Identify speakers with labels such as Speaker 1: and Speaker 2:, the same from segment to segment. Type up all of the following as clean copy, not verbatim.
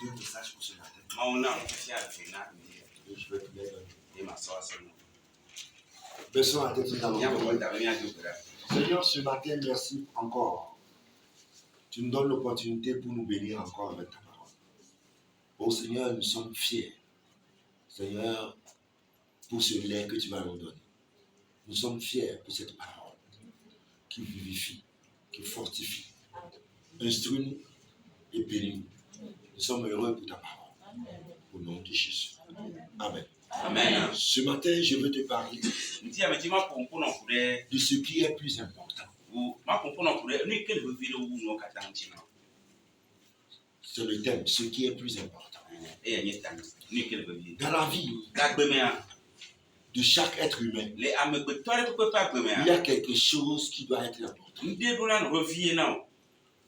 Speaker 1: deux messages pour ce matin. Et je vais te les donner. Baissons la tête, nous allons prier. Seigneur, ce matin, merci encore. Tu nous donnes l'opportunité pour nous bénir encore avec ta parole. Oh Seigneur, nous sommes fiers. Seigneur, pour ce lait que tu vas nous donner. Nous sommes fiers pour cette parole qui vivifie, qui fortifie, instruit-nous et bénis-nous. Nous sommes heureux pour ta parole. Au nom de Jésus. Amen.
Speaker 2: Amen.
Speaker 1: Ce matin, je veux te parler de ce qui est plus important. C'est le thème, ce qui est plus important. Dans la vie de chaque être humain, il y a quelque chose qui doit être important.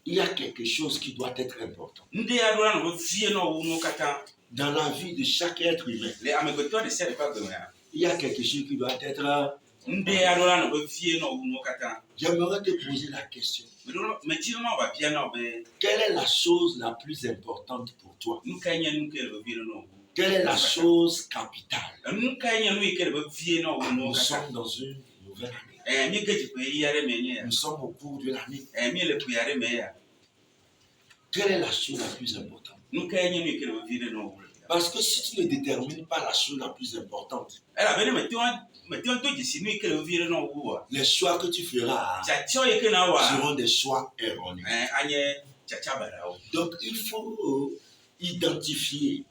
Speaker 1: Il y a quelque chose qui doit être important. Dans la vie de chaque être humain, il y a quelque chose qui doit être. J'aimerais te poser la question. Quelle est la chose la plus importante pour toi? Quelle est la chose capitale? Nous sommes dans une nouvelle année. Nous sommes au cours de l'année. Quelle est la chose la plus importante? Parce que si tu ne détermines pas la chose la plus importante, les choix que tu feras seront des choix erronés. Donc il faut identifier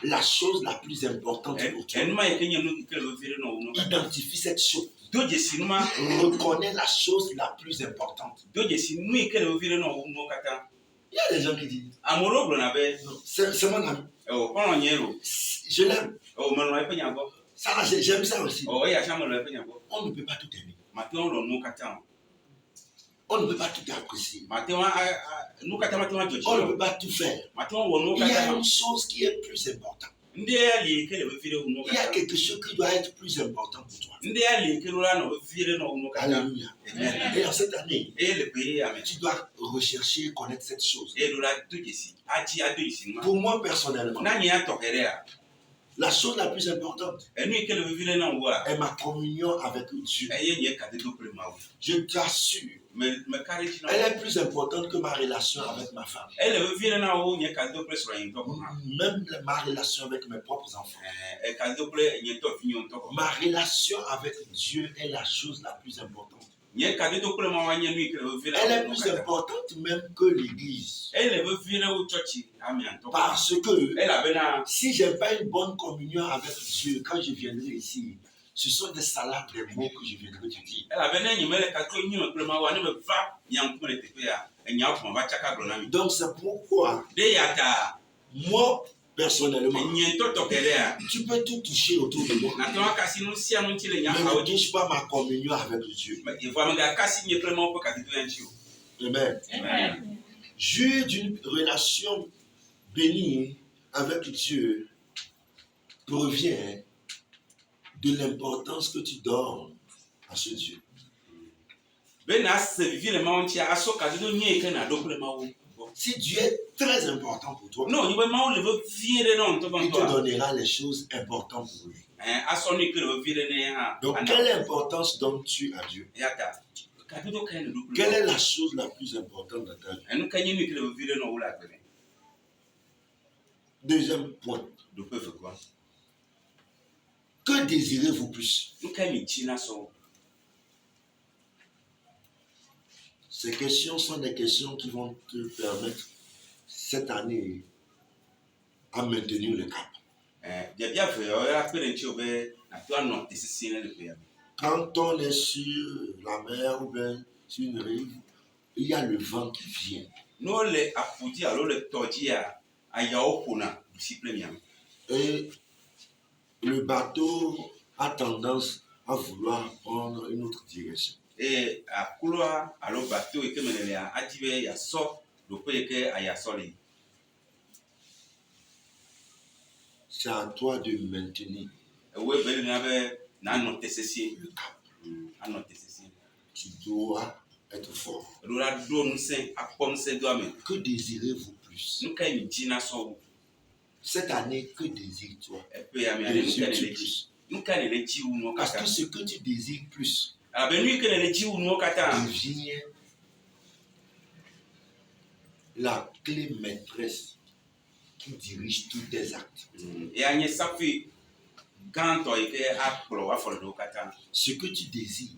Speaker 1: la chose la plus importante pour toi. Identifie cette chose. Reconnais la chose la plus importante. Il y a des gens qui disent c'est mon ami. Je l'aime. Ça, j'aime ça aussi. On ne peut pas tout aimer. On ne peut pas tout apprécier. On ne peut pas tout faire. Il y a une chose qui est plus importante. Il y a quelque chose qui doit être plus important pour toi. Alléluia. Et en cette année, tu dois rechercher et connaître cette chose. Pour moi personnellement, la chose la plus importante est ma communion avec Dieu. Je t'assure, elle est plus importante que ma relation avec ma femme. Même ma relation avec mes propres enfants. Ma relation avec Dieu est la chose la plus importante. Elle est plus importante même que l'église. Parce que si je n'ai pas une bonne communion avec Dieu, quand je viendrai ici, ce sont des salades, des mots que je viendrai te dire. Donc c'est pourquoi moi, personnellement, tu peux tout toucher autour de moi. Mais ne touche pas ma communion avec Dieu. Amen. Amen. Jouir d'une relation bénie avec Dieu provient de l'importance que tu donnes à ce Dieu. Si Dieu est très important pour toi, il te donnera les choses importantes pour lui. Donc, quelle importance donnes-tu à Dieu? Quelle est la chose la plus importante dans ta vie? Deuxième point. Que désirez-vous plus? Ces questions sont des questions qui vont te permettre cette année à maintenir le cap. Quand on est sur la mer ou bien sur une rive, il y a le vent qui vient. Et le bateau a tendance à vouloir prendre une autre direction. C'est à toi de maintenir le cap. Tu dois être fort. Que désirez-vous plus? plus? Cette année, que désires-tu? Désires-tu plus? Parce que ce que tu désires plus devient la clé maîtresse qui dirige tous tes actes. Ce que tu désires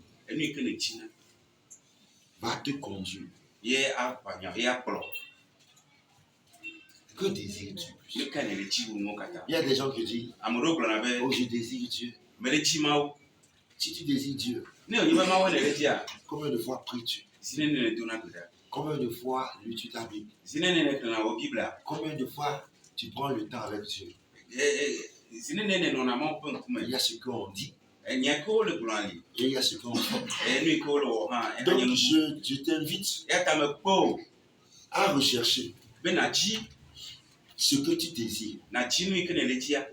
Speaker 1: va te conduire. Que désires-tu plus? Il y a des gens qui disent, oh, je désire Dieu. Si tu désires Dieu, combien de fois pries-tu? Combien de fois lis-tu ta Bible? Combien de fois tu prends le temps avec Dieu? Il y a ce qu'on dit et il y a ce qu'on fait. Donc je t'invite à rechercher ce que tu désires.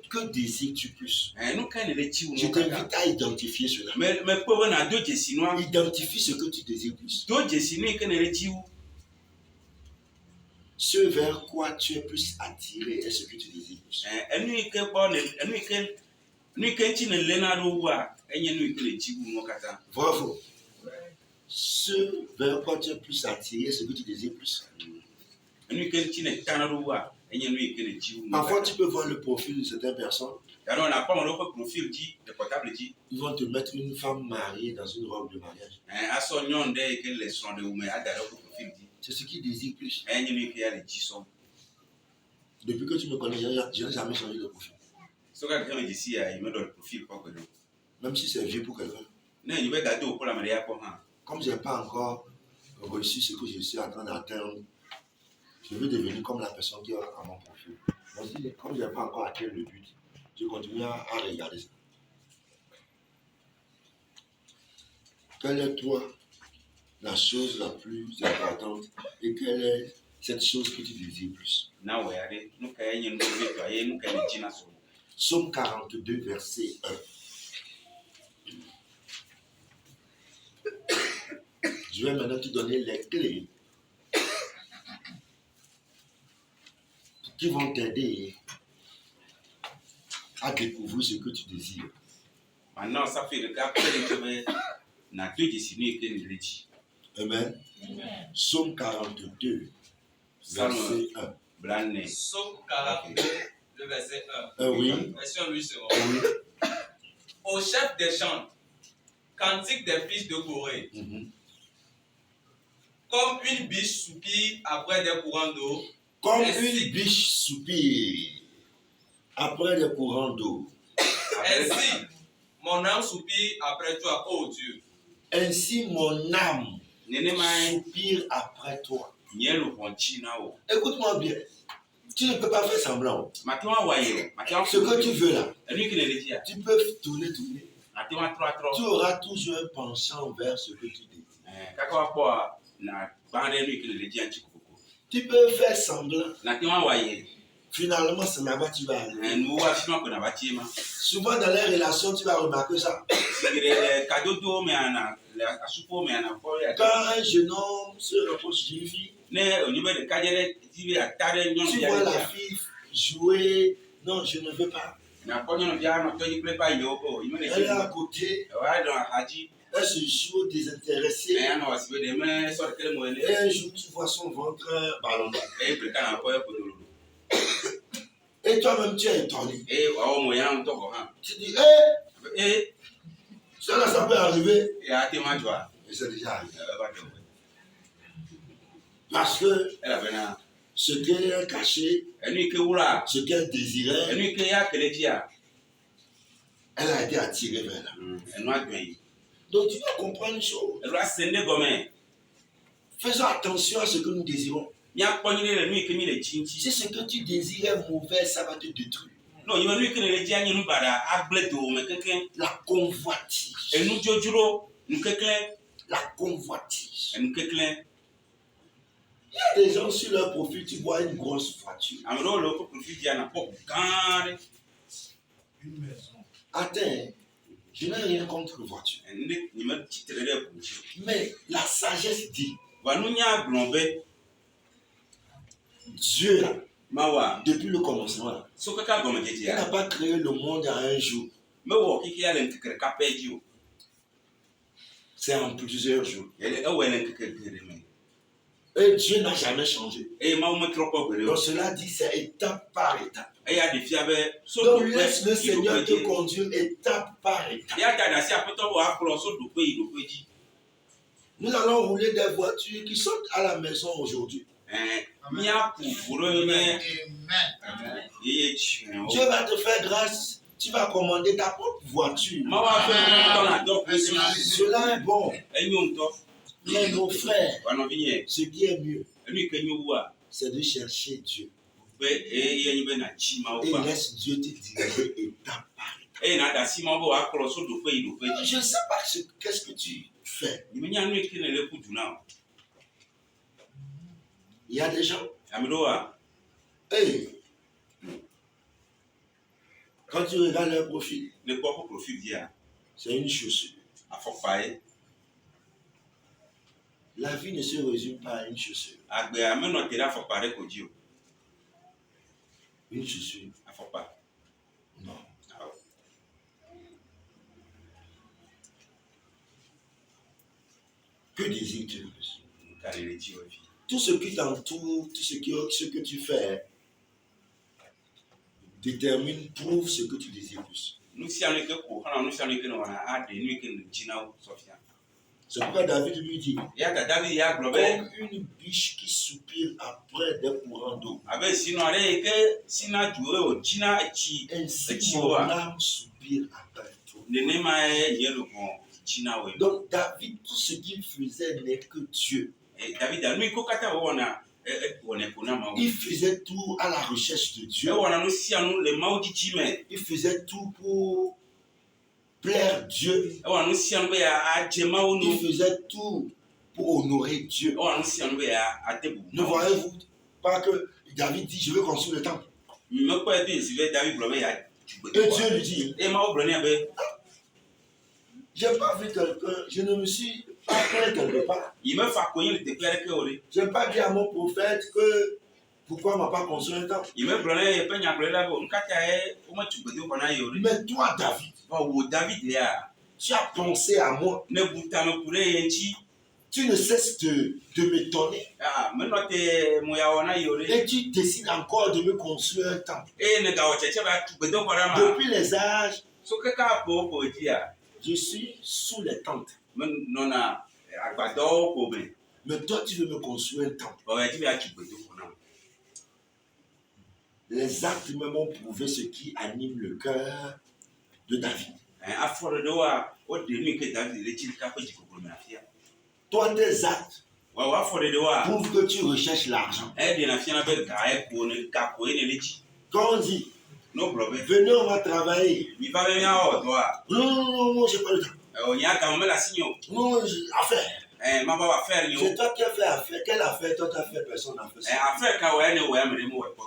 Speaker 1: Que désires-tu plus? Je t'invite à identifier cela. Identifie ce que tu désires plus. Ce vers quoi tu es plus attiré est ce que tu désires plus. Bravo. Ce vers quoi tu es plus attiré est ce que tu désires plus. Parfois, tu peux voir le profil de certaines personnes. Ils vont te mettre une femme mariée dans une robe de mariage. C'est ce qu'ils désirent plus. Depuis que tu me connais, je n'ai jamais changé de profil. Même si c'est vieux pour quelqu'un. Comme je n'ai pas encore reçu ce que je suis en train d'atteindre, je veux devenir comme la personne qui est à mon profil. Donc, comme je n'ai pas encore atteint le but, je continue à regarder ça. Quelle est toi la chose la plus importante et quelle est cette chose que tu désires plus? Psaume 42, verset 1. Je vais maintenant te donner les clés qui vont t'aider à découvrir ce que tu désires. Maintenant, ça fait le cas Amen. Psaume 42, verset 1.
Speaker 2: Psaume 42, le verset 1.
Speaker 1: Oui.
Speaker 2: Version 8 secondes.
Speaker 1: Oui.
Speaker 2: Au chef des chants, cantique des fils de Corée. Comme une biche soupire après des courants d'eau.
Speaker 1: Comme une biche soupire après des courants d'eau.
Speaker 2: Ainsi, mon âme soupire après toi, ô Dieu.
Speaker 1: Ainsi, mon âme soupire après toi. Écoute-moi bien. Tu ne peux pas faire semblant. Ce que tu veux là, tu peux tourner. Tu auras toujours un penchant vers ce que tu désires. Tu peux faire semblant. Finalement, c'est là-bas que tu vas aller. Souvent dans les relations, tu vas remarquer ça. Quand un jeune homme se rapproche d'une fille, tu vois la fille jouer. Non, je ne veux pas. Elle est à côté. Elle se joue désintéressée. Et un jour, tu vois son ventre ballonné. Et toi-même, tu es étonné. Tu dis, ça peut arriver. Et c'est déjà arrivé. Parce que ce qu'elle cachait, ce qu'elle désirait, elle a été attirée vers là. Donc tu dois comprendre une chose. Faisons attention à ce que nous désirons. Si ce que tu désires est mauvais, ça va te détruire. La convoitise. La convoitise. Il y a des gens sur leur profil, tu vois une grosse voiture. Une maison. Attends, je n'ai rien contre la voiture. Mais la sagesse dit Dieu, là,
Speaker 3: Mawa.
Speaker 1: depuis le commencement,
Speaker 3: Sokaka
Speaker 1: il n'a
Speaker 3: gomajetia.
Speaker 1: pas créé le monde en un jour.
Speaker 3: Mewo kiki ya lentikere kapeji.
Speaker 1: C'est en plusieurs jours.
Speaker 3: Ele ewe lentikere me.
Speaker 1: Et Dieu n'a jamais changé.
Speaker 3: E ma ume tropo
Speaker 1: Donc
Speaker 3: gere.
Speaker 1: cela dit, c'est étape par étape.
Speaker 3: E ya de fiabe
Speaker 1: Donc laisse le Seigneur te conduire étape par étape.
Speaker 3: Ya ta da si apoto bo akro so do pe idopeji.
Speaker 1: Nous allons rouler des voitures qui sont à la maison aujourd'hui.
Speaker 3: Mia kufuro nye. Ye chien.
Speaker 1: Dieu va te faire grâce. Tu vas commander ta propre voiture.
Speaker 3: Mawa fe dans la doc.
Speaker 1: Cela est bon.
Speaker 3: Enyo nto.
Speaker 1: Mais nos frères,
Speaker 3: Wano vinye.
Speaker 1: ce qui est mieux,
Speaker 3: Enu kenyo wa.
Speaker 1: c'est de chercher Dieu.
Speaker 3: Be e yenyi be na chi ma
Speaker 1: Et
Speaker 3: wa.
Speaker 1: laisse Dieu te diriger étape par étape.
Speaker 3: E na da si ma bo akro so do pe idopeji.
Speaker 1: Je ne sais pas qu'est-ce que tu fais.
Speaker 3: Nimenya nu ekene le kudu na.
Speaker 1: Il y a des gens.
Speaker 3: Amidoa.
Speaker 1: Hey, quand tu regardes leur profil,
Speaker 3: Le poko profil dia.
Speaker 1: c'est une chaussure.
Speaker 3: Afokpae.
Speaker 1: La vie ne se résume pas à une chaussure.
Speaker 3: Agbe ameno tere afokpare koji o.
Speaker 1: Une chaussure,
Speaker 3: Afokpa.
Speaker 1: non. Que désires-tu le plus?
Speaker 3: Karere ti o fi.
Speaker 1: Tout ce qui t'entoure, tout ce que tu fais, détermine, prouve ce que tu désires plus.
Speaker 3: Nu sia no ke ko hana nu sia no ke no wana ade nu ke no jina o sofia.
Speaker 1: C'est pourquoi David lui dit,
Speaker 3: Ya da David ya globe.
Speaker 1: comme une biche qui soupire après des courants d'eau,
Speaker 3: Abe sino are ke sina juwe o jina chi
Speaker 1: ainsi mon âme soupire après toi.
Speaker 3: ne ne ma yelo bon jina o.
Speaker 1: Donc David, tout ce qu'il faisait n'est que Dieu.
Speaker 3: David nu ko kata wona wona ko na ma.
Speaker 1: Il faisait tout à la recherche de
Speaker 3: E
Speaker 1: Dieu.
Speaker 3: wona nu sia nu le maudi chime.
Speaker 1: Il faisait tout pour plaire Dieu.
Speaker 3: E wona nu sia nu be ya ajema o
Speaker 1: Il
Speaker 3: nu.
Speaker 1: faisait tout pour honorer Dieu.
Speaker 3: E wona nu sia nu be ya atebu.
Speaker 1: Ne voyez-vous pas que David dit, je veux construire le temple.
Speaker 3: Me ko e bi sibe David globe ya.
Speaker 1: Et Dieu lui dit,
Speaker 3: E ma o bloni abe.
Speaker 1: j'ai pas vu quelqu'un, je ne me suis pas plaint quelque part.
Speaker 3: Il me fa konyi le te klere ke ori.
Speaker 1: Je n'ai pas dit à mon prophète que pourquoi on ne m'a pas construit un temple.
Speaker 3: Il me bloni e pe nya bloni la bo nkata e o ma tugbe do kona yori.
Speaker 1: Mais toi, David,
Speaker 3: Ba wo David ya.
Speaker 1: tu as pensé à moi.
Speaker 3: Ne buta me kure yenchi.
Speaker 1: Tu ne cesses de m'étonner.
Speaker 3: Ah, me no te mo ya wona yori.
Speaker 1: Et tu décides encore de me construire un temple.
Speaker 3: E ne ga o cheche ba tugbe do kona ma.
Speaker 1: Depuis les âges,
Speaker 3: So ke ka po po ji ya.
Speaker 1: je suis sous les tentes.
Speaker 3: Me no na agbado ko be.
Speaker 1: Mais toi, tu veux me construire un temple.
Speaker 3: Ba wa ji ba tugbe do kona.
Speaker 1: Les actes même ont prouvé ce qui anime le cœur de David.
Speaker 3: Aforo do wa o de mi ke David le ji ka ko ji ko me afia.
Speaker 1: Toi, tes actes
Speaker 3: Wa aforo do wa.
Speaker 1: prouvent que tu recherches l'argent.
Speaker 3: E de na fia na be ga e ko ne ka ko e ne le ji.
Speaker 1: Quand on dit,
Speaker 3: No problem.
Speaker 1: venez, on va travailler.
Speaker 3: Mi va be ya o do wa.
Speaker 1: Non, j'ai pas le temps.
Speaker 3: O nya ka me la sinyo.
Speaker 1: Non, affaire.
Speaker 3: Ma ba faire yo.
Speaker 1: C'est toi qui as fait affaire. Quelle affaire toi tu as fait? Personne n'a fait ça.
Speaker 3: Affaire ka wa ne wa me mo wa ko.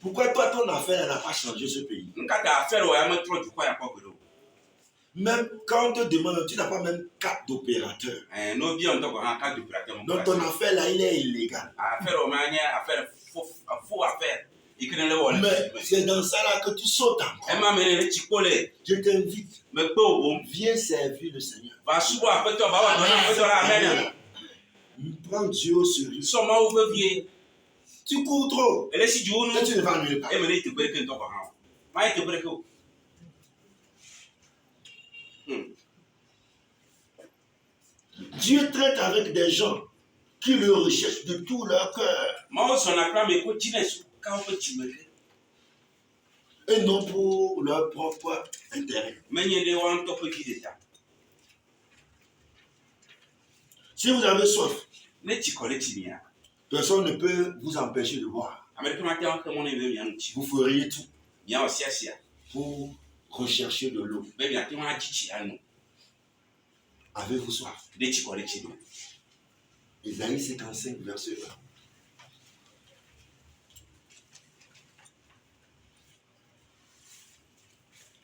Speaker 1: Pourquoi toi, ton affaire n'a pas changé ce pays?
Speaker 3: Nkata affaire wa me tro du ko ya ko do.
Speaker 1: Même quand on te demande, tu n'as pas même carte d'opérateur.
Speaker 3: No bi on to ko han ka du prater mo.
Speaker 1: Donc ton affaire là, il est illégal.
Speaker 3: Affaire o ma nya affaire faux affaire. Ikene le wole.
Speaker 1: Mais c'est dans ça là que tu sautes encore.
Speaker 3: E ma me ne chikole.
Speaker 1: Je t'invite,
Speaker 3: Me pe o bom.
Speaker 1: viens servir le Seigneur.
Speaker 3: Ba subo apeto ba wa do na apeto la amen.
Speaker 1: Prends Dieu au sérieux.
Speaker 3: So ma o be vie.
Speaker 1: Tu cours trop.
Speaker 3: Ele si ju nu.
Speaker 1: Et tu ne vas nulle part.
Speaker 3: E me ne te pe ke to ko han. Ma te pe ke o.
Speaker 1: Dieu traite avec des gens qui le recherchent de tout leur cœur
Speaker 3: Ma o so na kra me ko jines ka o pe chimeke.
Speaker 1: et non pour leur propre intérêt.
Speaker 3: Menye de wan to pe kideta.
Speaker 1: Si vous avez soif,
Speaker 3: Ne chikole chimia.
Speaker 1: personne ne peut vous empêcher de boire.
Speaker 3: Amerika ma te wan ke mo ne be mi anu chi.
Speaker 1: Vous feriez tout
Speaker 3: Mia o sia sia.
Speaker 1: pour rechercher de l'eau.
Speaker 3: Be mi ati ma chichi anu.
Speaker 1: Avez-vous soif?
Speaker 3: De chikole chimia.
Speaker 1: Isaïe 55, verset 1.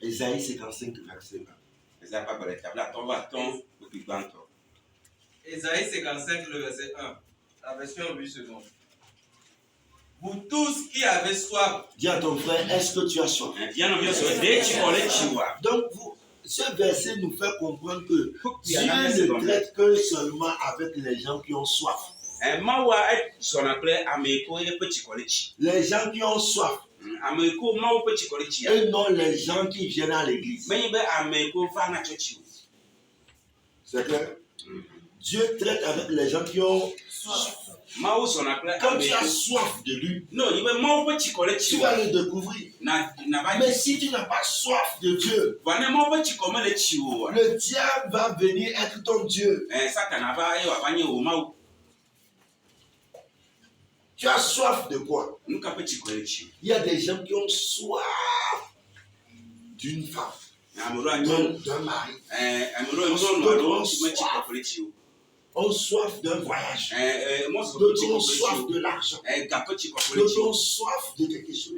Speaker 1: Isaïe 55, verset 1.
Speaker 3: Eza pa bere tabla ton va ton o pi banto.
Speaker 2: Ésaïe 55, le verset 1. La version 8 secondes. Vous tous qui avez soif.
Speaker 1: Dis à ton frère, est-ce que tu as soif? Donc, ce verset nous fait comprendre que Dieu ne traite que seulement avec les gens qui ont soif. Les gens qui ont soif. Et non les gens qui viennent à l'église. C'est clair? Dieu traite avec les gens qui ont soif. Quand tu as soif de lui, tu vas le découvrir. Mais si tu n'as pas soif de Dieu, le diable va venir être ton Dieu. Tu as soif de quoi? Il y a des gens qui ont soif d'une femme, d'un mari. Ont soif d'un voyage. D'autres ont soif de l'argent. D'autres ont soif de quelque chose.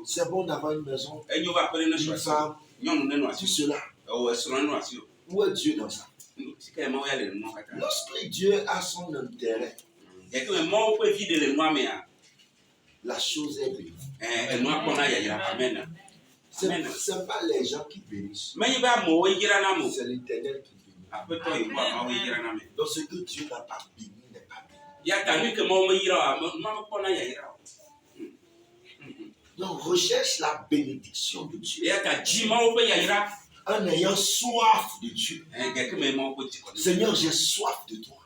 Speaker 1: C'est bon d'avoir une maison, une femme, tout cela. Où est Dieu dans ça? Lorsque Dieu a son intérêt, la chose est bénie. Ce n'est pas les gens qui bénissent. C'est l'Éternel qui bénit. Donc ce que Dieu n'a pas béni n'est pas béni. Donc recherche la bénédiction de Dieu en ayant soif de Dieu. Seigneur, j'ai soif de toi.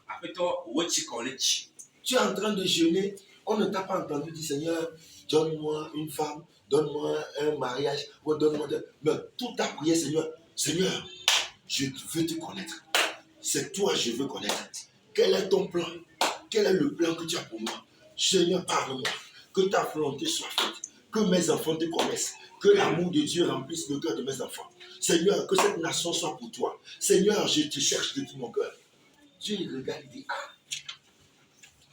Speaker 1: Tu es en train de jeûner, on ne t'a pas entendu dire Seigneur, donne-moi une femme, donne-moi un mariage, ou donne-moi mais toute ta prière, Seigneur, je veux te connaître. C'est toi que je veux connaître. Quel est ton plan? Quel est le plan que tu as pour moi? Seigneur, parle-moi. Que ta volonté soit faite. Que mes enfants te connaissent. Que l'amour de Dieu remplisse le cœur de mes enfants. Seigneur, que cette nation soit pour toi. Seigneur, je te cherche de tout mon cœur. Dieu regarde et dit,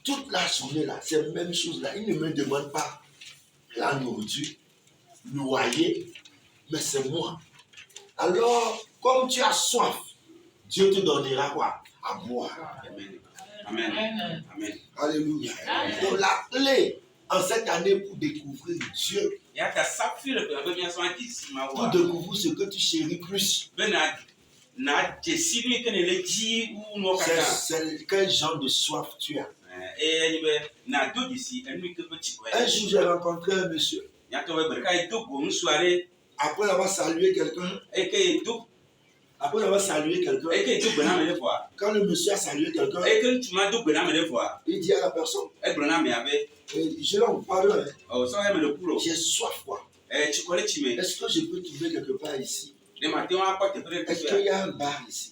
Speaker 1: toute la journée là, c'est la même chose là. Il ne me demande pas la nourriture, le loyer, mais c'est moi. Alors, comme tu as soif, Dieu te donnera quoi? À boire.
Speaker 3: Amen. Amen.
Speaker 1: Alléluia. Donc la clé en cette année pour découvrir Dieu, pour découvrir ce que tu chéris plus, c'est quel genre de soif tu as. Un jour, j'ai rencontré un monsieur. Après avoir salué quelqu'un, quand le monsieur a salué quelqu'un, il dit à la personne, je l'en parle, j'ai soif quoi. Est-ce que je peux trouver quelque part ici? Est-ce qu'il y a un bar ici?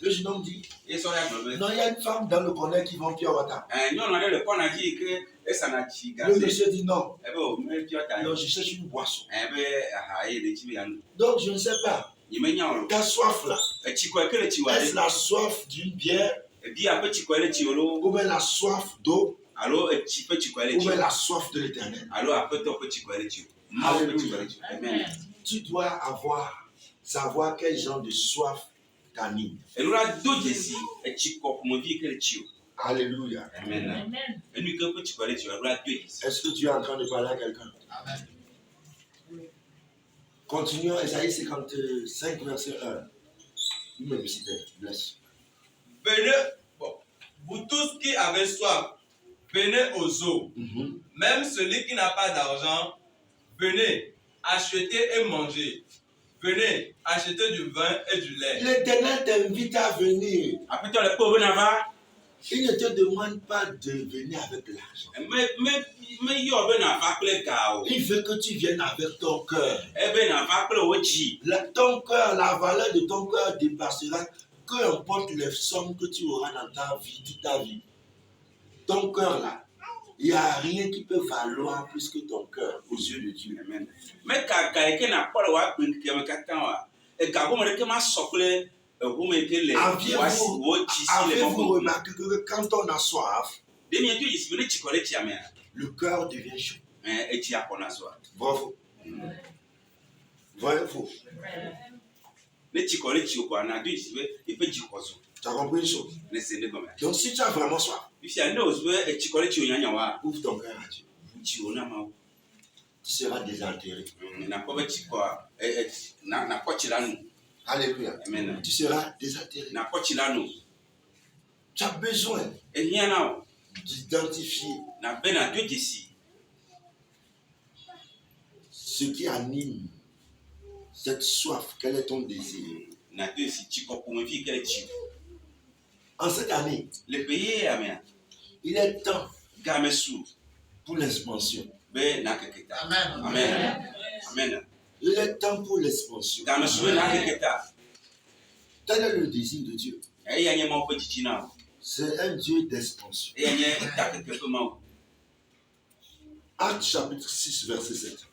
Speaker 1: Le jeune homme dit, non, il y a une femme dans le corner qui vend pure water. Le monsieur dit non. Non, je cherche une boisson. Donc je ne sais pas. Ta soif là, est-ce la soif d'une bière? Ou bien la soif d'eau? Ou bien la soif de l'Éternel? Amen. Tu dois savoir quel genre de soif t'anime. Alléluia.
Speaker 3: Amen.
Speaker 1: Est-ce que tu es en train de parler à quelqu'un? Amen. Continuons, Esaïe 55, verset 1.
Speaker 2: Venez, vous tous qui avez soif, venez aux eaux. Même celui qui n'a pas d'argent, venez, achetez et mangez. Venez, achetez du vin et du lait.
Speaker 1: L'Éternel t'invite à venir. Il ne te demande pas de venir avec l'argent. Il veut que tu viennes avec ton cœur. Ton cœur, la valeur de ton cœur dépassera, peu importe les sommes que tu auras dans ta vie, toute ta vie. Ton cœur là, il n'y a rien qui peut valoir plus que ton cœur aux yeux de Dieu. Amen. Avez-vous remarqué que quand on a soif, le cœur devient chaud? Bravo. Voyez-vous? Tu as compris une chose? Donc si tu as vraiment soif,
Speaker 3: Ici, on a et chicolet tu y a
Speaker 1: Ouvre ton cœur à Dieu. Tu seras désaltéré. Alléluia.
Speaker 3: Amen.
Speaker 1: Tu seras désaltéré. Tu as besoin d'identifier ce qui anime cette soif. Quel est ton désir? En cette année, il est temps pour l'expansion.
Speaker 3: Amen. Amen.
Speaker 1: Il est temps pour l'expansion. Tel est le désir de Dieu. C'est un Dieu d'expansion. Actes chapitre 6, verset 7.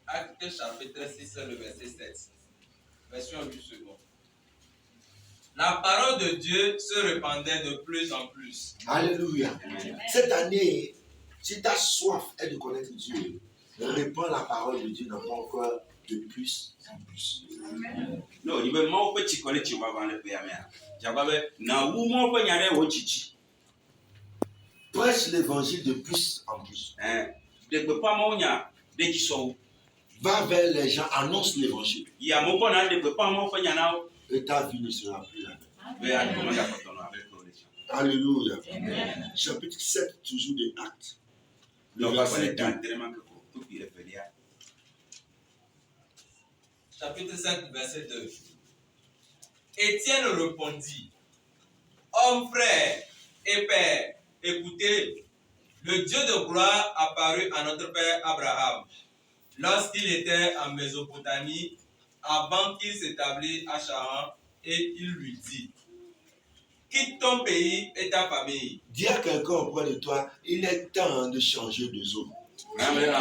Speaker 2: Actes chapitre 6, le verset 7. Version 8 secondes. La parole de Dieu se répandait de plus en plus.
Speaker 1: Alléluia. Cette année, si ta soif est de connaître Dieu, répands la parole de Dieu dans ton cœur de plus en plus.
Speaker 3: Non, il veut m'en petit collègue, tu vas voir le PMR. J'avais na où mon poignard au chichi.
Speaker 1: Prêche l'évangile de plus en plus.
Speaker 3: De pas mon ya, de qui sont.
Speaker 1: Va vers les gens, annonce l'évangile.
Speaker 3: Il y a mon bon de pas mon poignard.
Speaker 1: Et ta vie ne sera plus la même. Alléluia. Chapitre 7, toujours des Actes. Le verset 2.
Speaker 2: Chapitre 5, verset 2. Étienne répondit: Homme, frère et père, écoutez, le Dieu de gloire apparut à notre père Abraham lorsqu'il était en Mésopotamie, avant qu'il s'établisse à Charan, et il lui dit: Quitte ton pays et ta famille.
Speaker 1: Dis à quelqu'un auprès de toi, il est temps de changer de zone.
Speaker 3: Amen.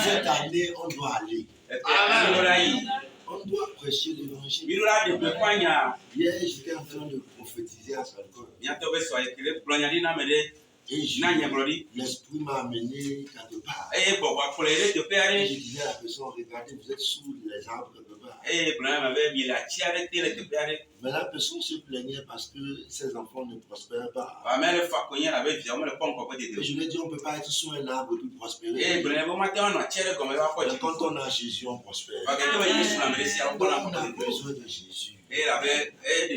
Speaker 1: Cette année, on doit aller. On doit prêcher l'évangile. Hier, j'étais en train de prophétiser à quelqu'un. Et l'esprit m'a amené quelque part. Et je disais à la personne, regardez, vous êtes sous les arbres quelque part. Mais la personne se plaignait parce que ses enfants ne prospèrent pas. Et je lui ai dit, on ne peut pas être sous un arbre et puis prospérer. Mais quand on a Jésus, on prospère. Donc on a besoin de Jésus.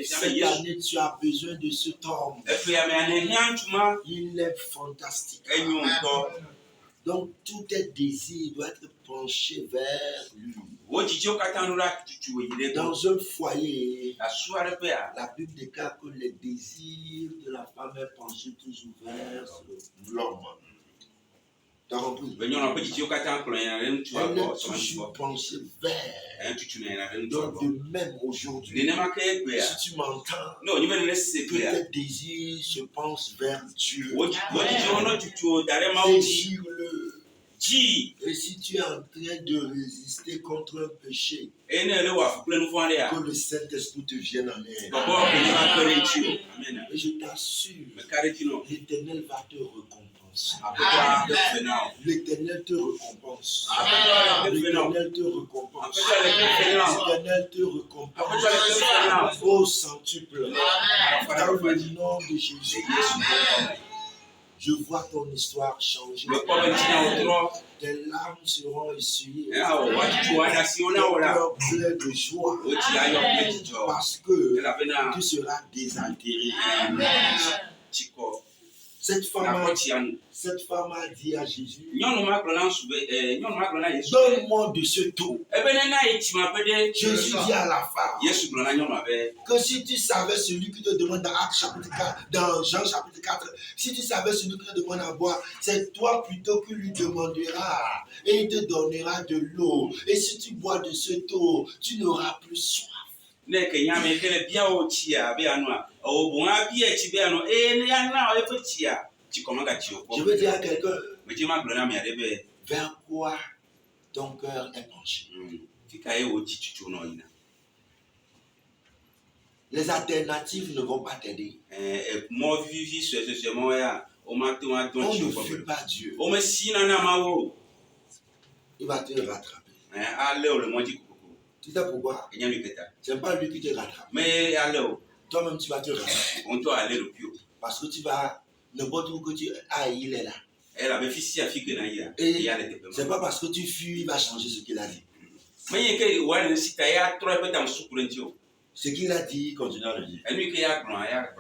Speaker 1: Cette année, tu as besoin de cet homme. Il est fantastique. Donc, tous tes désirs doivent être penchés vers lui. Dans un foyer, la Bible déclare que les désirs de la femme est penché toujours vers l'homme. Tu as compris? Elle est toujours penchée vers. Donc, de même aujourd'hui, si tu m'entends, que tes désirs se penchent vers Dieu. Désire-le. Et si tu es en train de résister contre un péché, que le Saint-Esprit te vienne en aide. Et je t'assure, l'Éternel va te récompenser. L'Éternel te récompense. L'Éternel te récompense. L'Éternel te récompense. Au centuple. Dans le nom de Jésus. Je vois ton histoire changer. Tes larmes seront essuyées. Ton cœur plein de joie. Parce que tu seras désaltéré. Cette femme a dit à Jésus, donne-moi de ce taux. Jésus dit à la femme, que si tu savais celui qui te demande dans Actes chapitre 4, dans Jean chapitre 4, si tu savais celui qui te demande à boire, c'est toi plutôt qui lui demanderas et il te donnera de l'eau. Et si tu bois de ce taux, tu n'auras plus soif. Je veux dire à quelqu'un, vers quoi ton cœur est penché. Les alternatives ne vont pas t'aider. On ne fuit pas Dieu. Il va te rattraper.
Speaker 3: Allez, le moitié coco.
Speaker 1: Tu sais pourquoi?
Speaker 3: Il y a une quête.
Speaker 1: C'est pas lui qui te rattrape.
Speaker 3: Mais allez,
Speaker 1: Toi-même, tu vas te rattraper.
Speaker 3: on doit aller le plus haut.
Speaker 1: Parce que tu vas, n'importe où que tu ailles, il est là.
Speaker 3: Elle avait fait si à fille que n'a
Speaker 1: Et c'est pas parce que tu fuis, il va changer ce qu'il a dit.
Speaker 3: Mais il y a que ouais, si tu as trop peu dans sous courant.
Speaker 1: Ce qu'il a dit, continue à le dire.
Speaker 3: Et lui qui a grand, il y a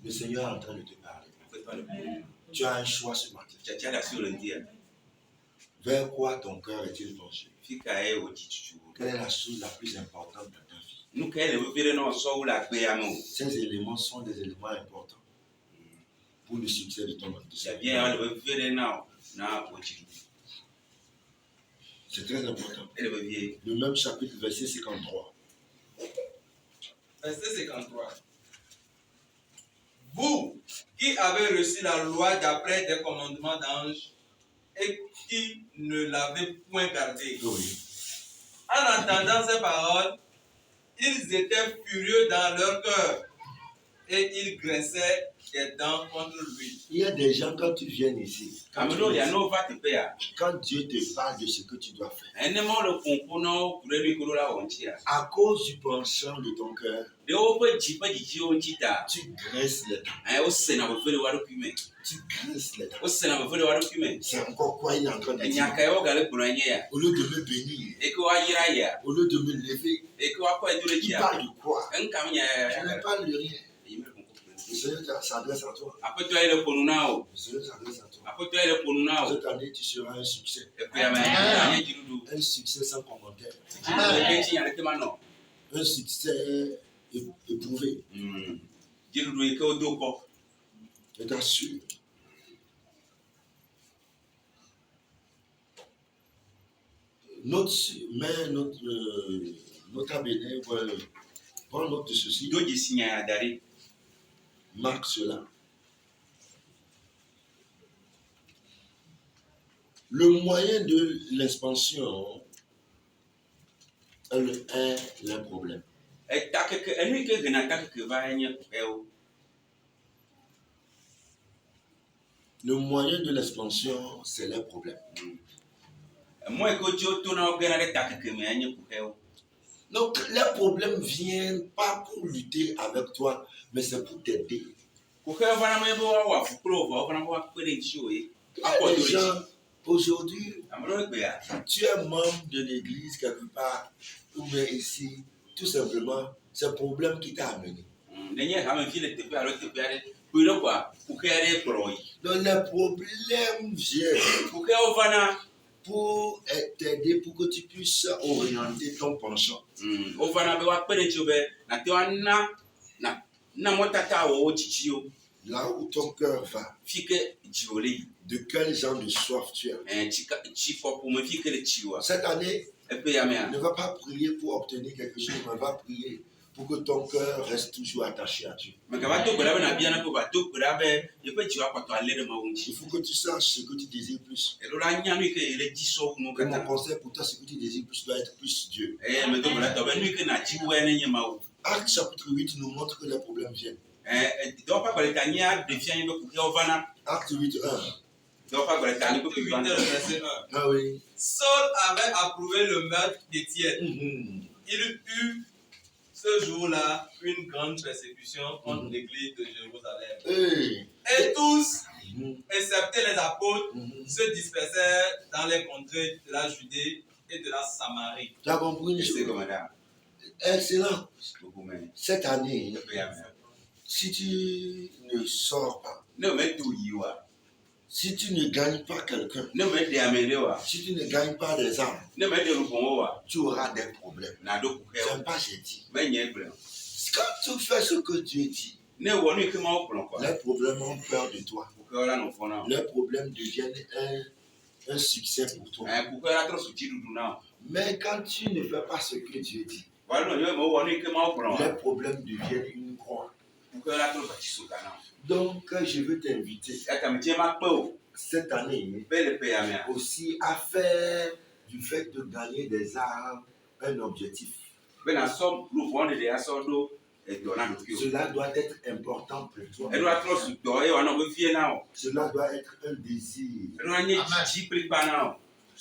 Speaker 1: Le Seigneur est en train de te parler. Tu as un choix ce matin.
Speaker 3: Tu as la sur le dire.
Speaker 1: Vers quoi ton cœur est-il penché?
Speaker 3: Quelle
Speaker 1: est la chose la plus importante dans ta vie?
Speaker 3: Nous,
Speaker 1: ces éléments sont des éléments importants pour le succès de ton entreprise. C'est très important. Le même chapitre, verset 53.
Speaker 2: Verset 53. Vous qui avez reçu la loi d'après des commandements d'anges et qui ne l'avez point gardée.
Speaker 1: Oui.
Speaker 2: En entendant ces paroles, ils étaient furieux dans leur cœur et ils grinçaient des dents contre lui.
Speaker 1: Il y a des gens, quand tu viens ici, quand Dieu te parle de ce que tu dois faire, à cause du penchant de ton cœur, tu graisses les dents. Tu graisses les dents. C'est encore quoi il est en train de dire? Au lieu de me bénir, au lieu de me lever, il parle de quoi? Je ne parle de rien. Le Seigneur s'adresse à toi. Le Seigneur s'adresse à toi. Cette année, tu seras un succès. Un succès sans commentaire. Un succès éprouvé. Je t'assure. Notre abéné, prends note de ceci. Marque cela. Le moyen de l'expansion est le problème. Le moyen de l'expansion, c'est le problème. Donc, les problèmes viennent pas pour lutter avec toi, mais c'est pour t'aider. Les gens, aujourd'hui, tu es membre de l'église quelque part, ou bien ici, tout simplement, c'est le problème qui t'a amené. Donc, les problèmes viennent pour t'aider, pour que tu puisses orienter ton penchant. Là où ton cœur va, de quel genre de soif tu as. Cette année, ne va pas prier pour obtenir quelque chose, mais va prier pour que ton cœur reste toujours attaché à Dieu. Il faut que tu saches ce que tu désires plus. Et mon conseil pour toi, ce que tu désires plus doit être plus Dieu. Acte chapitre 8 nous montre que les problèmes viennent. Acte 8, 1. Ah oui.
Speaker 2: Saul avait approuvé le meurtre d'Étienne. Il eut ce jour-là une grande persécution contre l'église de Jérusalem. Et tous, excepté les apôtres, se dispersèrent dans les contrées de la Judée et de la Samarie.
Speaker 1: Tu as compris une chose? Excellent. Cette année, si tu ne sors pas, si tu ne gagnes pas quelqu'un, si tu ne gagnes pas des âmes, tu auras des problèmes. C'est pas j'ai dit. Quand tu fais ce que Dieu dit, les problèmes ont peur de toi. Les problèmes deviennent un succès pour toi. Mais quand tu ne fais pas ce que Dieu dit, les problèmes deviennent une croix. Donc, je veux t'inviter cette année aussi à faire du fait de gagner des âmes un objectif. Cela doit être important pour toi. Cela doit être un désir.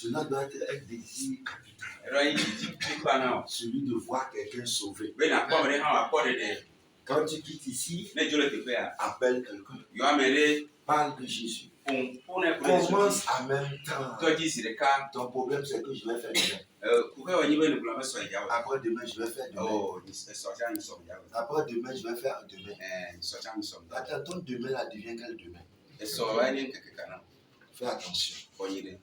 Speaker 1: Cela doit être un désir capital.
Speaker 3: ɛrɛ yi ti pipa na o
Speaker 1: Celui de voir quelqu'un sauvé.
Speaker 3: bɛ na kpɔ mi de hã wa kpɔ de de
Speaker 1: Quand tu quittes ici,
Speaker 3: ne dzo le teƒe ya
Speaker 1: appelle quelqu'un.
Speaker 3: yɔ ame de
Speaker 1: Parle de Jésus.
Speaker 3: ƒo ne kple
Speaker 1: Commence en même temps.
Speaker 3: tɔdzi zi ɖeka
Speaker 1: Ton problème, c'est que je vais faire demain.
Speaker 3: kuke wɔ nyi be nugblɔ be sɔ ya o
Speaker 1: Après demain, je vais faire demain.
Speaker 3: o sɔtia ni sɔ ya o
Speaker 1: Après demain, je vais faire demain.
Speaker 3: sɔtia ni sɔ ya
Speaker 1: Attends, ton demain là devient quel demain?
Speaker 3: esɔ wa ni keke kana
Speaker 1: Fais attention.
Speaker 3: kɔ nyi de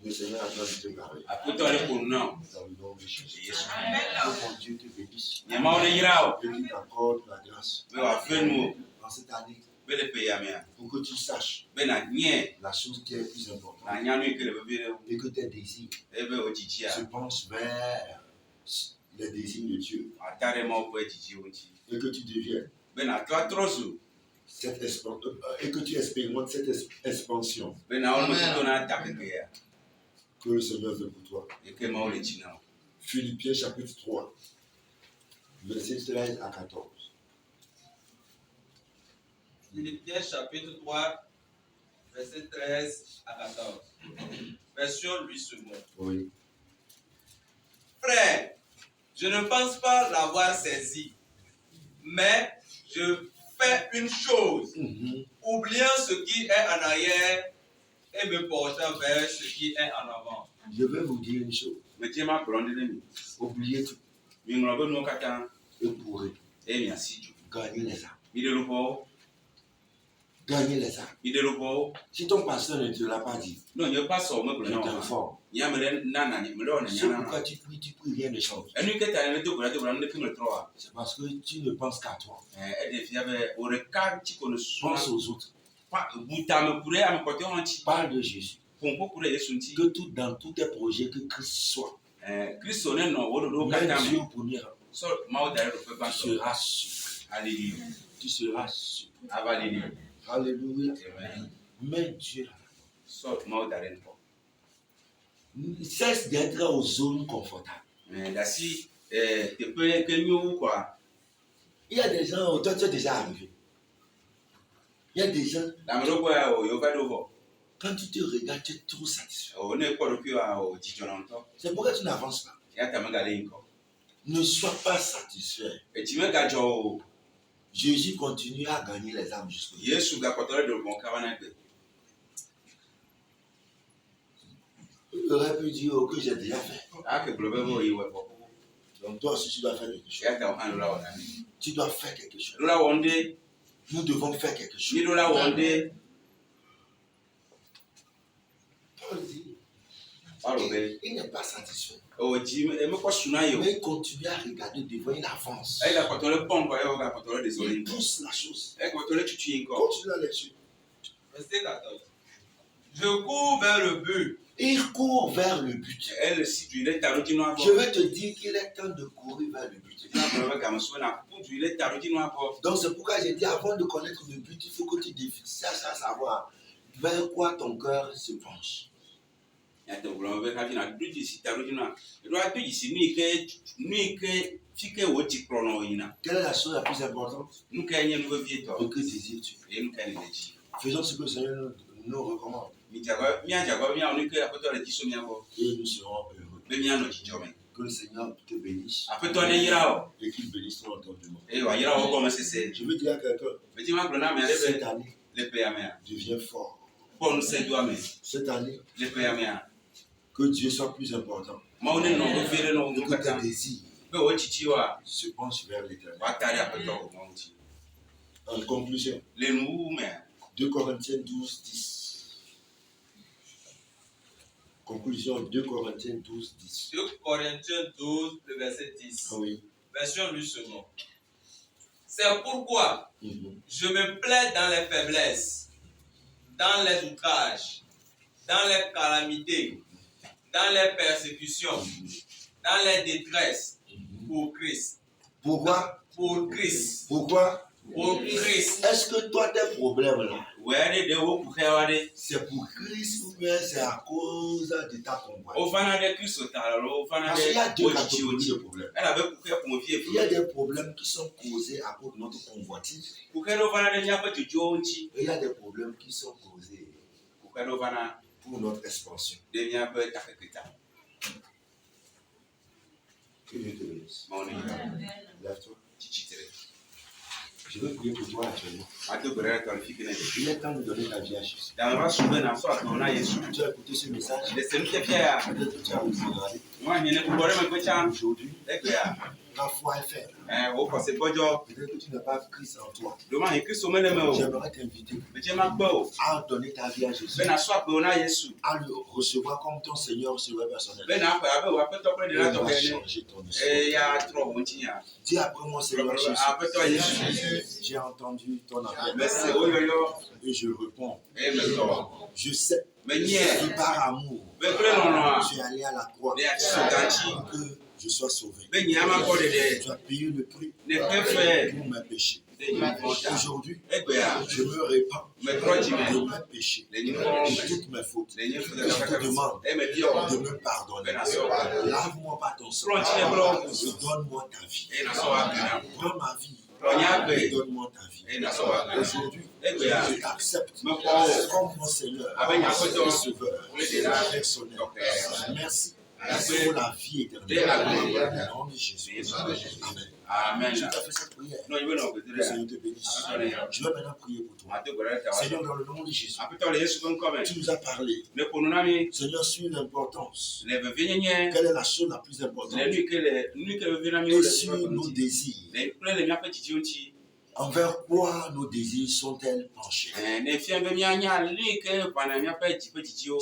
Speaker 1: Le Seigneur a besoin de te parler.
Speaker 3: akutɔ le ko na o
Speaker 1: Dans le nom de Jésus.
Speaker 3: yesu
Speaker 1: Que mon Dieu te bénisse.
Speaker 3: nyamawo de yira o
Speaker 1: Que tu t'accordes la grâce
Speaker 3: be wa fɛ nu o
Speaker 1: dans cette année
Speaker 3: be le pe ya mea
Speaker 1: pour que tu saches
Speaker 3: be na nyɛ
Speaker 1: la chose qui est plus importante
Speaker 3: na nya nu yi ke le vevie de o
Speaker 1: et que tes désirs
Speaker 3: ebe o dzidzi
Speaker 1: se
Speaker 3: a
Speaker 1: penchent vers les désirs de Dieu
Speaker 3: ata ɖe mawo ƒe dzidziwo ŋuti
Speaker 1: et que tu deviennes
Speaker 3: be na trɔ zu
Speaker 1: et que tu expérimentes cette expansion
Speaker 3: be na wo me to na ta keke ya
Speaker 1: que le Seigneur veut pour toi.
Speaker 3: yi ke mawo le dzi na o
Speaker 1: Philippiens chapitre 3, versets 13 à 14.
Speaker 2: Philippiens chapitre 3, verset 13 à 14. Version Louis II.
Speaker 1: Oui.
Speaker 2: Frère, je ne pense pas l'avoir saisi, mais je fais une chose, oubliant ce qui est en arrière et me portant vers ce qui est en avant.
Speaker 1: Je vais vous dire une chose.
Speaker 3: me tie ma gblɔ ɖe mi
Speaker 1: Oubliez tout
Speaker 3: mi ŋlɔ be nuwo katã
Speaker 1: et pourrez
Speaker 3: eye mi asi dzo
Speaker 1: gagner les âmes.
Speaker 3: mi ɖe luƒɔwo
Speaker 1: Gagner les âmes.
Speaker 3: mi ɖe luƒɔwo
Speaker 1: Si ton pasteur ne te l'a pas dit,
Speaker 3: no nye pasɔ me gblɔ
Speaker 1: je
Speaker 3: na o ma
Speaker 1: t'informe.
Speaker 3: nye ame ɖe na na me ɖe wɔ
Speaker 1: C'est
Speaker 3: nanya na
Speaker 1: pourquoi tu pries, rien ne change.
Speaker 3: enu yi ke ta ne do gblɔ nu ɖeke me trɔ wa
Speaker 1: C'est parce que tu ne penses qu'à toi.
Speaker 3: eɖe fia be wo ɖeka tsi ko ne sɔna
Speaker 1: Pense aux autres.
Speaker 3: butame ku ɖe ame kpɔtɔewo ŋuti
Speaker 1: Parle de Jésus.
Speaker 3: ƒoƒo ku ɖe Yesu ŋuti
Speaker 1: Que tout dans tous tes projets, que Christ soit.
Speaker 3: Kristo ne nɔ wo ɖoɖowo
Speaker 1: Mets
Speaker 3: katã
Speaker 1: Dieu
Speaker 3: me
Speaker 1: au premier rang.
Speaker 3: sɔ mawo da ɖe ɖoƒe
Speaker 1: Tu
Speaker 3: gbãtɔ
Speaker 1: seras sûr.
Speaker 3: alléluia
Speaker 1: Tu seras sûr.
Speaker 3: ava alléluia
Speaker 1: Alléluia.
Speaker 3: amen
Speaker 1: Mets Dieu.
Speaker 3: sɔ mawo da ɖe ŋgɔ
Speaker 1: Cesse d'être aux zones confortables.
Speaker 3: dasi teƒe ke nyo kɔa
Speaker 1: Il y a des gens, toi tu es déjà arrivé. Il y a des gens,
Speaker 3: ame ɖewo gbɔa o yewo va ɖo vɔ
Speaker 1: quand tu te regardes, tu es trop satisfait.
Speaker 3: o ne kpɔ ɖokuiwa o dzidzɔ na ŋutɔ
Speaker 1: C'est pourquoi tu n'avances pas.
Speaker 3: ya ta mega ɖe ŋgɔ
Speaker 1: Ne sois pas satisfait.
Speaker 3: etsi megadzɔ o
Speaker 1: Jésus continue à gagner les âmes jusqu'au bout.
Speaker 3: Yesu gakpɔtɔ ɖe ɖogbɔn kaba na gbe
Speaker 1: Il aurait pu dire que j'ai déjà fait.
Speaker 3: ake gblɔ be o yi wɔ vɔ
Speaker 1: Donc toi aussi tu dois faire quelque chose.
Speaker 3: ya ta o hã ɖo la wɔ na mi
Speaker 1: Tu dois faire quelque chose.
Speaker 3: ɖo la wɔ ŋuɖe
Speaker 1: Nous devons faire quelque chose.
Speaker 3: mi ɖo la wɔ ŋuɖe
Speaker 1: Paul dit,
Speaker 3: Paulo be
Speaker 1: il n'est pas satisfait.
Speaker 3: o dzi mekɔ suna yi o
Speaker 1: Mais il continue à regarder devant, il avance.
Speaker 3: eyi gakpɔtɔ ɖe kpɔm kɔ eye gakpɔtɔ ɖe
Speaker 1: Il
Speaker 3: desɔli ŋgɔ
Speaker 1: pousse la chose.
Speaker 3: ekpɔtɔ ɖe tutu yi ŋgɔ
Speaker 1: Continue la lecture.
Speaker 2: Verset 14. Je cours vers le but.
Speaker 1: Il court vers le but.
Speaker 3: ele si du ɖe ta ɖo dzi nua
Speaker 1: Je
Speaker 3: gbɔ
Speaker 1: vais te dire qu'il est temps de courir vers le but.
Speaker 3: na gblɔ be gamesu na ku du ɖe ta ɖo dzi nua gbɔ
Speaker 1: Donc c'est pourquoi j'ai dit avant de connaître le but, il faut que tu saches à savoir vers quoi ton cœur se penche.
Speaker 3: ya te gblɔ be hafi na do dzi si ta ɖo dzi nua eɖo ado dzi si nu yi ke fi ke wo dzi kplɔ nɔ yina
Speaker 1: Quelle est la chose la plus importante?
Speaker 3: nu ke nye nu vevie tɔ
Speaker 1: Et que désires-tu?
Speaker 3: eye nu ke le dzi
Speaker 1: Faisons ce que le Seigneur nous recommande
Speaker 3: míadzagba be míawɔ nu ke aƒetɔ le dzi so mía gbɔ
Speaker 1: et nous serons heureux.
Speaker 3: be míanɔ dzidzɔ me
Speaker 1: Que le Seigneur te bénisse
Speaker 3: aƒetɔ ne yra o
Speaker 1: et qu'il bénisse ton entendement.
Speaker 3: eye wòayra wo gɔme sese
Speaker 1: Je veux dire à quelqu'un,
Speaker 3: meti ma gblɔ na amea ɖe
Speaker 1: cette
Speaker 3: be
Speaker 1: année,
Speaker 3: le pea mea
Speaker 1: deviens fort.
Speaker 3: kpɔ nusẽ do ame
Speaker 1: Cette année,
Speaker 3: le pea mea
Speaker 1: que Dieu soit plus important.
Speaker 3: mawo ne nɔ vevie ɖe nɔ wo
Speaker 1: Et
Speaker 3: ŋu
Speaker 1: que
Speaker 3: katã
Speaker 1: tes désirs
Speaker 3: be wo dzidziwoa
Speaker 1: se penchent vers l'éternel.
Speaker 3: woata ɖe aƒetɔ ko mɔ ŋuti
Speaker 1: En conclusion,
Speaker 3: le nuwu mea
Speaker 1: 2 Corinthiens 12, 10. Conclusion 2 Corinthiens 12, 10.
Speaker 2: 2 Corinthiens 12, le verset 10.
Speaker 1: Ah oui.
Speaker 2: Version Louis II. C'est pourquoi
Speaker 1: Mhm.
Speaker 2: je me plais dans les faiblesses, dans les outrages, dans les calamités, dans les persécutions, dans les détresses, pour Christ.
Speaker 1: Pourquoi?
Speaker 2: Pour Christ.
Speaker 1: Pourquoi?
Speaker 2: Pour Christ.
Speaker 1: Est-ce que toi, tes problèmes là,
Speaker 3: wòya ɖe ɖe wo ku xewa ɖe
Speaker 1: c'est pour Christ ou bien c'est à cause de ta convoitise?
Speaker 3: wovana ɖe kristo ta alo wovana
Speaker 1: Parce qu'il y a
Speaker 3: ɖe
Speaker 1: deux
Speaker 3: wo dzidziwo
Speaker 1: catégories
Speaker 3: dzi
Speaker 1: de problèmes.
Speaker 3: elabe kuxe ƒomevi
Speaker 1: Il y a
Speaker 3: eve
Speaker 1: des problèmes qui sont causés à cause de notre convoitise
Speaker 3: kuxe ɖe wovana ɖe míaƒe dzodzowo ŋuti
Speaker 1: et il y a des problèmes qui sont causés
Speaker 3: kuxe ɖe wovana
Speaker 1: pour notre expansion.
Speaker 3: ɖe míaƒe takeke ta.
Speaker 1: Que Dieu te bénisse.
Speaker 3: Mawu neyira wo.
Speaker 1: Lève-toi.
Speaker 3: Tsi tsitre.
Speaker 1: Je veux prier pour toi actuellement.
Speaker 3: Mado gbe ɖe tɔ le fi ke ne le.
Speaker 1: Il est temps de donner ta vie à Jésus.
Speaker 3: Dame va su be nasɔ agbe na Yesu.
Speaker 1: Tu as écouté ce message.
Speaker 3: Le se nufiafia ya.
Speaker 1: Peut-être que tu as aussi regardé.
Speaker 3: Nua nye ne kpɔ ɖe megbe tsa.
Speaker 1: Aujourd'hui,
Speaker 3: Egbea.
Speaker 1: ta foi est faible.
Speaker 3: Wo kɔse gbɔdzɔ.
Speaker 1: Peut-être que tu n'as pas Christ en toi.
Speaker 3: Doma yi Kristo mele me o.
Speaker 1: J'aimerais t'inviter
Speaker 3: Metse ma gbɔ o.
Speaker 1: à donner ta vie à Jésus.
Speaker 3: Be nasɔ agbe na Yesu.
Speaker 1: À le recevoir comme ton Seigneur recevait personnel.
Speaker 3: Be na ƒe abe wò aƒetɔ kple
Speaker 1: Il
Speaker 3: ɖela
Speaker 1: va
Speaker 3: tɔxɛ ene.
Speaker 1: changer ton histoire.
Speaker 3: Eya trɔ wo ŋuti nya.
Speaker 1: Dis après moi, Seigneur Jésus.
Speaker 3: Aƒetɔ Yesu.
Speaker 1: J'ai entendu ton appel
Speaker 3: Mese wo yɔyɔ.
Speaker 1: et je réponds.
Speaker 3: Eye metɔ.
Speaker 1: Je sais
Speaker 3: Menye.
Speaker 1: que par amour,
Speaker 3: Be kple lɔlɔa.
Speaker 1: tu es allé à la croix
Speaker 3: Ne ati so gãtsi.
Speaker 1: pour que je sois sauvé.
Speaker 3: Be nye ama kɔ ɖeɖe.
Speaker 1: Tu as payé le prix
Speaker 3: Ne ke fɛ.
Speaker 1: pour mes péchés.
Speaker 3: Ne nye fɔ ta.
Speaker 1: Aujourd'hui,
Speaker 3: Egbea.
Speaker 1: je me répands
Speaker 3: Metrɔ dzi
Speaker 1: de
Speaker 3: me.
Speaker 1: mes péchés,
Speaker 3: Le nye
Speaker 1: de
Speaker 3: fɔ.
Speaker 1: toutes mes fautes.
Speaker 3: Le nye fɔ
Speaker 1: Je te demande
Speaker 3: E me biɔ.
Speaker 1: de me pardonner.
Speaker 3: Be nasɔ agbe.
Speaker 1: Lave-moi par ton sang
Speaker 3: Trɔ ŋuti ne blɔ.
Speaker 1: et donne-moi ta vie.
Speaker 3: Eye nasɔ agbe na.
Speaker 1: Prends ma vie
Speaker 3: Trɔ nye
Speaker 1: et
Speaker 3: agbe.
Speaker 1: donne-moi ta vie.
Speaker 3: Eye nasɔ agbe na.
Speaker 1: Aujourd'hui,
Speaker 3: Egbea.
Speaker 1: je t'accepte
Speaker 3: Me kɔ o.
Speaker 1: comme mon Seigneur
Speaker 3: Abe nye aƒetɔ.
Speaker 1: et Sauveur personnel. Merci pour la vie éternelle. Au nom de Jésus. Amen.
Speaker 3: Amen.
Speaker 1: Si tu as fait cette prière,
Speaker 3: Non, il veut non,
Speaker 1: que le Seigneur te bénisse. Je vais maintenant prier pour toi. Seigneur, dans le nom de Jésus, tu nous as parlé. Seigneur, sur l'importance. Quelle est la chose la plus importante? Et sur nos désirs. Envers quoi nos désirs sont-elles penchés?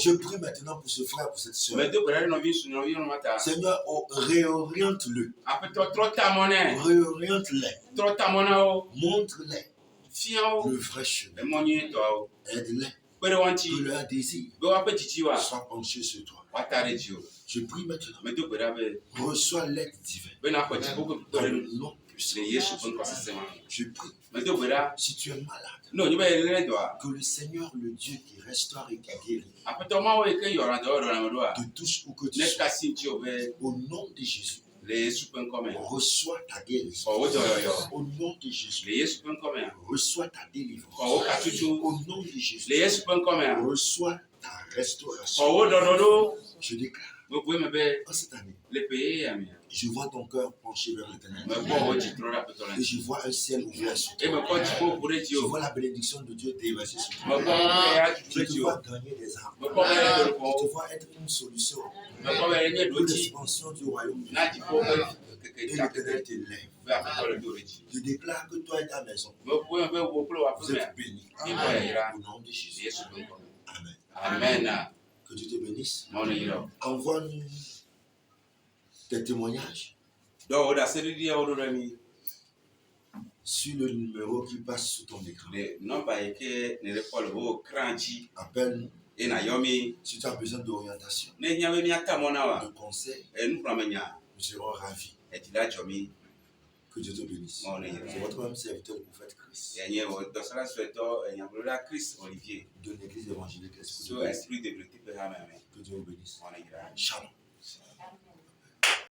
Speaker 1: Je prie maintenant pour ce frère, pour cette soeur. Seigneur, réoriente-le. Réoriente-les. Montre-les le vrai chemin. Aide-les. Que leur désir soit penché sur toi. Je prie maintenant. Reçois l'aide divine. Dans le nom puissant. Je prie. Si tu es malade, que le Seigneur, le Dieu qui restaure et qui guérit, de touche où que tu sois, au nom de Jésus, reçois ta guérison. Au nom de Jésus, reçois ta délivrance. Au nom de Jésus, reçois ta restauration. Je déclare, en cette année, je vois ton cœur penché vers l'éternel. Et je vois un ciel ouvert sur toi. Je vois la bénédiction de Dieu déverser sur toi. Je te vois gagner des âmes. Je te vois être une solution pour l'expansion du royaume de Dieu. Et l'éternel t'élève. Je déclare que toi et ta maison, vous êtes bénis. Au nom de Jésus. Amen.
Speaker 3: Amen.
Speaker 1: Que Dieu te bénisse. Envoie-nous tes témoignages sur le numéro qui passe sous ton écran. Appelle-nous si tu as besoin d'orientation, de conseils. Nous serons ravis. Que Dieu te bénisse. C'est votre même serviteur, le prophète Christ, de l'église évangélique Esprit de Dieu. Que Dieu vous bénisse. Shalom.